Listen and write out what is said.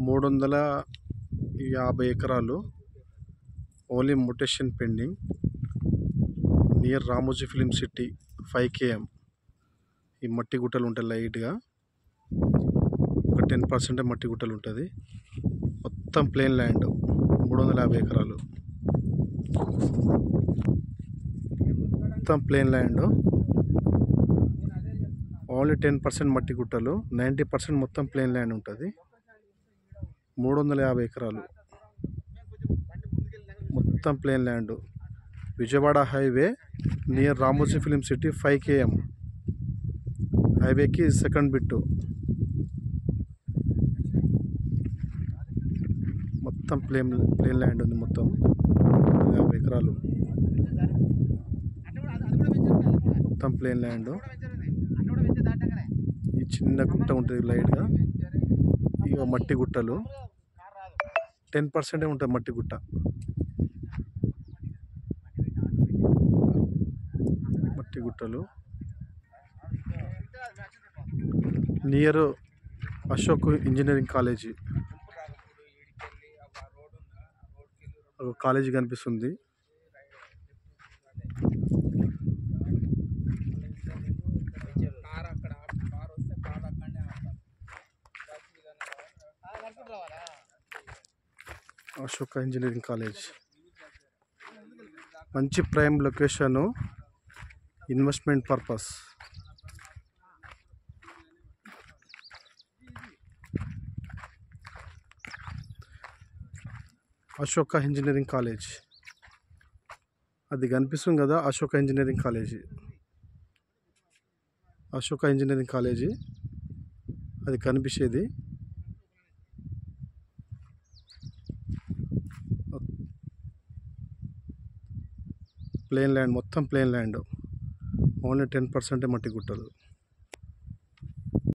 350 ఎకరాలు only mutation pending near Ramoji film city 5 km. ఈ మట్టి గుట్టలు ఉంటాయి లైట్గా ఒక 10% మట్టి గుట్టలు ఉంటుంది. మొత్తం ప్లేన్ ల్యాండ్ 350 ఎకరాలు మొత్తం ప్లేన్ ల్యాండ్. ఓన్లీ 10% మట్టి గుట్టలు, 90% మొత్తం ప్లేన్ ల్యాండ్ ఉంటుంది. 350 ఎకరాలు మొత్తం plain land. Vijayawada highway near Ramoji film city 5 km. హైవేకి సెకండ్ బిట్టు. మొత్తం ప్లేన్ ల్యాండ్ ఉంది. మొత్తం 50 ఎకరాలు మొత్తం ప్లేన్ ల్యాండ్. ఈ చిన్న గుట్ట ఉంటుంది లైట్గా, ఇక మట్టి గుట్టలు 10% ఉంటుంది మట్టి గుట్ట. మట్టి గుట్టలు నియర్ అశోక్ ఇంజనీరింగ్ కాలేజీ. ఒక కాలేజీ కనిపిస్తుంది. అశోక్ ఇంజనీరింగ్ కాలేజ్ మంచి prime location, investment purpose. Ashoka engineering college అది కనిపిస్తుంది కదా, Ashoka engineering college. Ashoka engineering college అది కనిపించేది. ప్లేన్ ల్యాండ్, మొత్తం ప్లేన్ ల్యాండ్. ఓన్లీ 10% మట్టి గుట్టలు.